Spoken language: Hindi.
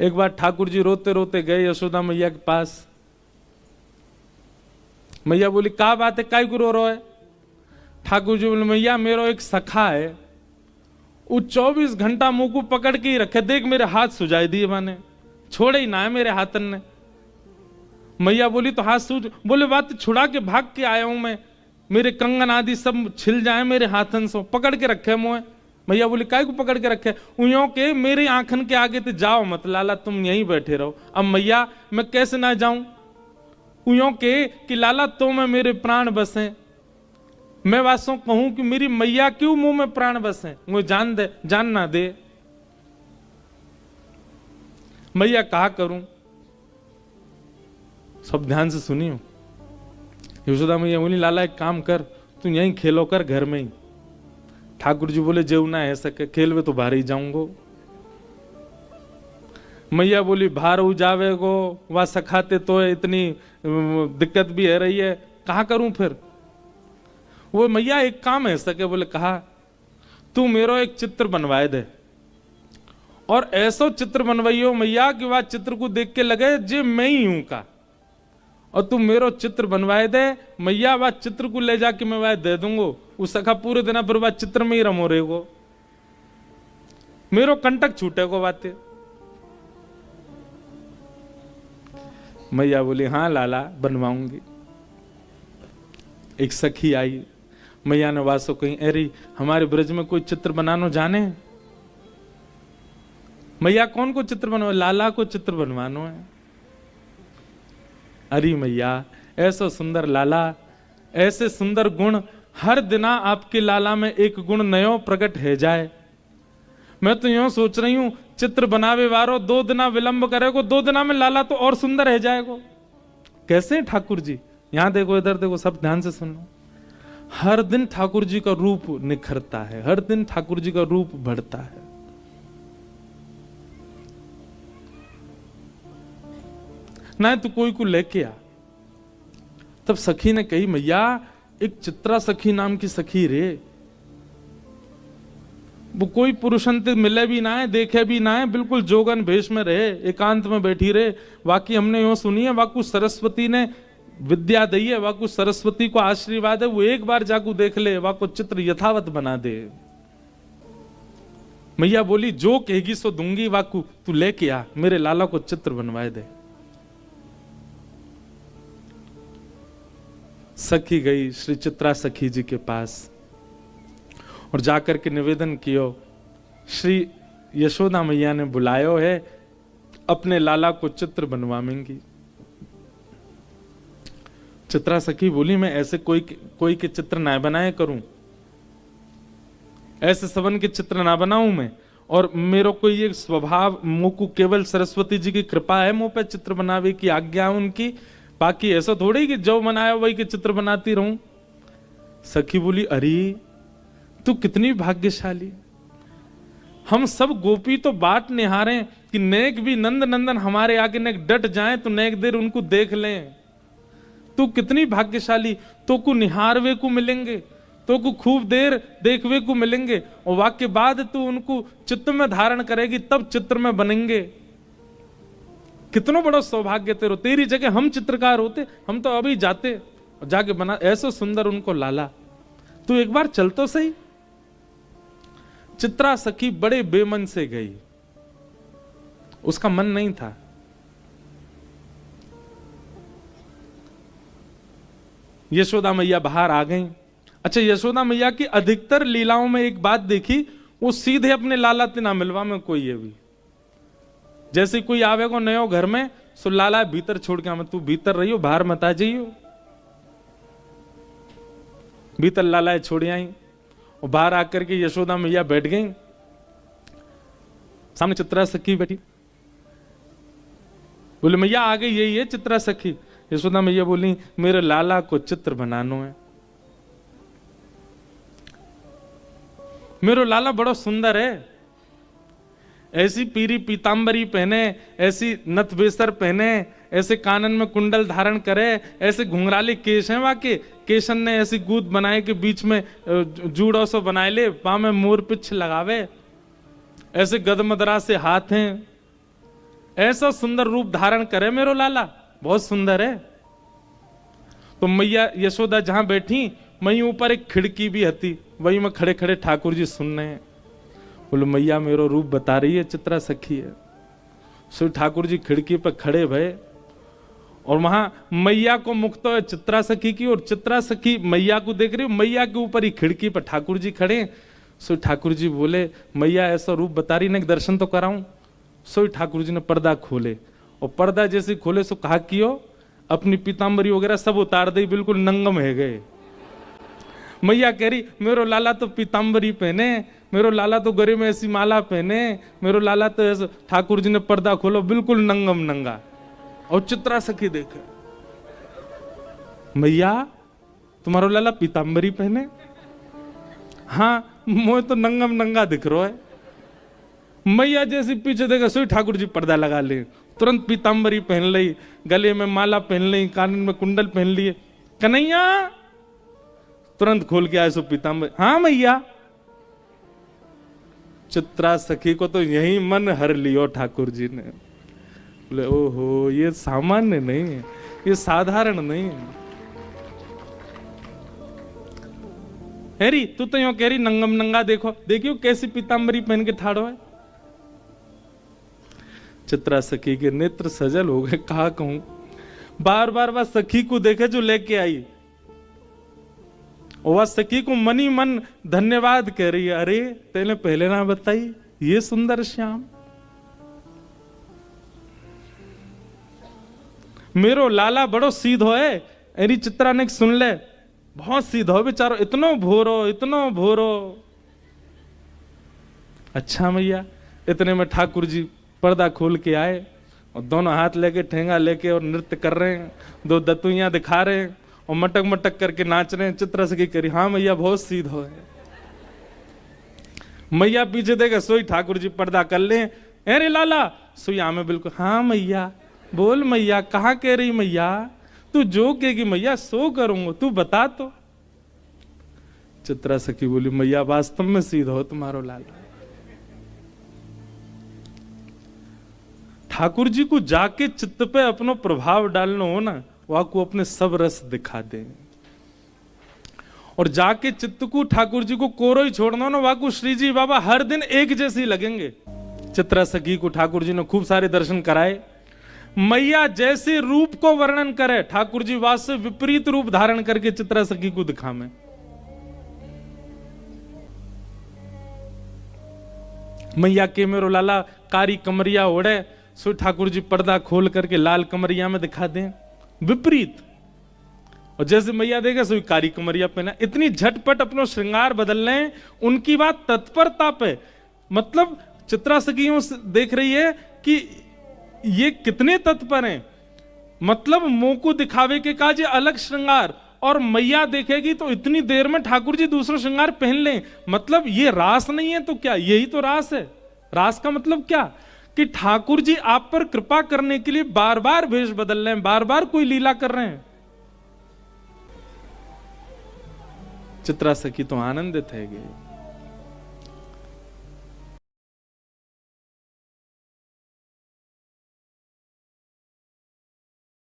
एक बार ठाकुर जी रोते रोते गए यशोदा मैया के पास। मैया बोली क्या बात है, काय को रो रहा है? ठाकुर जी बोले मैया मेरा एक सखा है, वो 24 घंटा मुंह को पकड़ के ही रखे, देख मेरे हाथ सुझाई दिए माने, छोड़े ही ना है मेरे हाथन ने। मैया बोली तो हाथ सूझ, बोले बात छुड़ा के भाग के आया हूं मैं, मेरे कंगन आदि सब छिल जाए मेरे हाथन से, पकड़ के रखे मुंह। मैया बोली काय को पकड़ के रखे? उयों के मेरे आंखन के आगे तो जाओ मत लाला, तुम यहीं बैठे रहो। अब मैया मैं कैसे ना जाऊं? उयों के कि लाला तो मैं मेरे प्राण बसे, मैं वासों कहूं कि मेरी मैया क्यों मुंह में प्राण बसे, वो जान दे, जान ना दे। मैया कहा करूं? सब ध्यान से सुनियो। यशोदा मैया बोली लाला एक काम कर, तू यहीं खेलो कर घर में ही। ठाकुर जी बोले जेव ना है सके, खेलवे तो बाहर ही जाऊंगो। मैया बोली बाहर हो जावे गो, वह सखाते तो इतनी दिक्कत भी है रही है, कहा करूं फिर? वो मैया एक काम है सके, बोले कहा तू मेरो एक चित्र बनवाए दे, और ऐसा चित्र बनवाइयो मैया कि वह चित्र को देख के लगे जे मैं ही हूं का, और तू मेरो चित्र बनवाए दे मैया, वह चित्र को ले जाके मैं वह दे दूंगो। उस सखा पूरे दिन पर वह चित्र में ही रमो रहेगो, मेरो कंटक छूटेगो बातें। मैया बोली हाँ लाला बनवाऊंगी। एक सखी आई, मैया ने वासो कही अरे हमारे ब्रज में कोई चित्र बनानो जाने? मैया कौन को चित्र बनवा? लाला को चित्र बनवानो है। अरे मैया ऐसा सुंदर लाला, ऐसे सुंदर गुण, हर दिना आपके लाला में एक गुण नयो प्रकट है जाए। मैं तो यूं सोच रही हूं चित्र बनावे वारो 2 दिना विलंब करेगो, 2 दिना में लाला तो और सुंदर है जाएगो। कैसे ठाकुर जी? यहां देखो, इधर देखो, सब ध्यान से सुनो। हर दिन ठाकुर जी का रूप निखरता है, हर दिन ठाकुर जी का रूप बढ़ता है। ना तो कोई को लेके आ। तब सखी ने कही मैया एक चित्रा सखी नाम की सखी रे, वो कोई पुरुषंत मिले भी ना है, देखे भी ना है, बिल्कुल जोगन भेष में रहे, एकांत में बैठी रहे। वाकई हमने यूं सुनी है, वाकु सरस्वती ने विद्या दी है, वाकु सरस्वती को आशीर्वाद है, वो एक बार जाकू देख ले, वाकु चित्र यथावत बना दे। मैया बोली जो कहेगी सो दूंगी, वाकू तू लेके आ, मेरे लाला को चित्र बनवाए दे। सखी गई श्री चित्रा सखी जी के पास और जाकर के निवेदन कियो, श्री यशोदा मैया ने बुलायो है, अपने लाला को चित्र बनवाएंगी। चित्रा सखी बोली मैं ऐसे कोई के चित्र ना बनाए करूं, ऐसे सबन के चित्र ना बनाऊं मैं, और मेरे को ये स्वभाव, मुझ को केवल सरस्वती जी की कृपा है मुंह पे चित्र बनावे की आज्ञा उनकी, बाकी ऐसा थोड़ी कि जो बनाया वही के चित्र बनाती रहूं। सखी बोली अरे तू कितनी भाग्यशाली, हम सब गोपी तो बाट निहारे कि नेक भी नंद नंदन हमारे आगे नेक डट जाएं तो नेक देर उनको देख लें। तू कितनी भाग्यशाली, तो को निहारवे को मिलेंगे, तो को खूब देर देखवे को मिलेंगे, और वाक्य बाद तू उनको चित्त में धारण करेगी तब चित्र में बनेंगे। कितना बड़ा सौभाग्य तेरो, तेरी जगह हम चित्रकार होते, हम तो अभी जाते और जाके बना ऐसा सुंदर उनको लाला। तू एक बार चल तो सही। चित्रा सखी बड़े बेमन से गई, उसका मन नहीं था। यशोदा मैया बाहर आ गई। अच्छा, यशोदा मैया की अधिकतर लीलाओं में एक बात देखी, वो सीधे अपने लाला से ना मिलवा में कोई है भी। जैसे कोई आवेगो नयो घर में, सो लाला भीतर छोड़ के तू भीतर रहियो, बाहर मत आ जाइयो। भीतर लाला छोड़ आई और बाहर आकर के यशोदा मैया बैठ गई, सामने चित्रा सखी बैठी। बोले मैया आ गई, यही है चित्रा सखी। यशोदा मैया बोली मेरे लाला को चित्र बनानो है। मेरो लाला बड़ा सुंदर है, ऐसी पीरी पीतांबरी पहने, ऐसी नथ बेसर पहने, ऐसे कानन में कुंडल धारण करे, ऐसे घुंघराले केश हैं वाके, केशन ने ऐसी गूद बनाए के बीच में जूड़ो सो बनाए ले, पाँव में मोर पिछ लगावे, ऐसे गदमदरा से हाथ हैं, ऐसा सुंदर रूप धारण करे मेरो लाला, बहुत सुंदर है। तो मैया यशोदा जहां बैठी, वहीं ऊपर एक खिड़की भी हती, वहीं में खड़े खड़े ठाकुर जी सुन रहे हैं। बोले मैया मेरो रूप बता रही है, चित्रा सखी है। सो ठाकुर जी खिड़की पर खड़े भये और वहां मैया को मुख तो है चित्रा सखी की, और चित्रा सखी मैया को देख रही, मैया के ऊपर ही खिड़की पर ठाकुर जी खड़े। सो ठाकुर जी बोले मैया ऐसा रूप बता रही, ने दर्शन तो कराऊं। सो ठाकुर जी ने पर्दा खोले, और पर्दा जैसे खोले सो कहा कियो अपनी पीताम्बरी वगैरह सब उतार दी, बिल्कुल नंगम है गए। मैया कह रही मेरो लाला तो पीताम्बरी पहने, मेरो लाला तो गले में ऐसी माला पहने, मेरो लाला तो ऐसा। ठाकुर जी ने पर्दा खोलो, बिल्कुल नंगम नंगा। और चित्रा सखी देखे, मैया तुम्हारो लाला पीताम्बरी पहने? हाँ मोह तो नंगम नंगा दिख रहा है। मैया जैसी पीछे देखा, सोई ठाकुर जी पर्दा लगा ले, तुरंत पीताम्बरी पहन ली, गले में माला पहन ली, कान में कुंडल पहन लिए। कन्हैया तुरंत खोल के आए सो पीताम्बरी। हाँ मैया। चित्रा सखी को तो यही मन हर लियो ठाकुर जी ने। बोले ओहो ये सामान्य नहीं है, ये साधारण नहीं है। हेरी तू तो यूं कह रही नंगम नंगा, देखो देखियो कैसी पीताम्बरी पहन के ठाड़ो है। चित्रा सखी के नेत्र सजल हो गए, कहा कहूं। बार बार वह सखी को देखे जो लेके आई, और वह सखी को मनी मन धन्यवाद कह रही है। अरे तेने पहले ना बताई ये सुंदर श्याम, मेरो लाला बड़ो सीधो है। अरे चित्रा ने सुन ले, बहुत सीधो बेचारो, इतनो भोरो इतनो भोरो। अच्छा मैया। इतने में ठाकुर जी पर्दा खोल के आए, और दोनों हाथ लेके ठेंगा लेके और नृत्य कर रहे हैं, दो दतुइयां दिखा रहे हैं और मटक मटक करके नाच रहे हैं। चित्रा सखी करी हाँ मैया बहुत सीधो है। मैया पीछे देखा, सोई ठाकुर जी पर्दा कर ले। अरे लाला सोई में बिल्कुल हाँ मैया। बोल मैया कहाँ कह रही मैया, तू जो कहेगी मैया सो करूंगा, तू बता तो। चित्रा सखी बोली मैया वास्तव में सीधा हो तुम्हारो लाला। ठाकुर जी को जाके चित्त पे अपनो प्रभाव डालना हो ना, वह को अपने सब रस दिखा दे, और जाके चित्त को ठाकुर जी को कोरो ही छोड़ना ना, वह को श्री जी बाबा हर दिन एक जैसे लगेंगे। चित्रा सखी को ठाकुर जी ने खूब सारे दर्शन कराए। मैया जैसे रूप को वर्णन करे, ठाकुर जी वास्तव विपरीत रूप धारण करके चित्रा सखी को दिखावे। मैया के मेरो लाला कारी कमरिया ओढ़े, सो ठाकुर जी पर्दा खोल करके लाल कमरिया में दिखा दें, विपरीत। और जैसे मैया देखे सो कारी कमरिया पहना। इतनी झटपट अपना श्रृंगार बदल रहे हैं, उनकी बात तत्परता पे। मतलब चित्रा सखियों देख रही है कि ये कितने तत्पर हैं, मतलब मुंह को दिखावे के काज अलग श्रृंगार, और मैया देखेगी तो इतनी देर में ठाकुर जी दूसरा श्रृंगार पहन लें। मतलब ये रास नहीं है तो क्या, यही तो रास है। रास का मतलब क्या कि ठाकुर जी आप पर कृपा करने के लिए बार बार वेश बदल रहे हैं, बार बार कोई लीला कर रहे हैं। चित्रा सखी तो आनंदित है।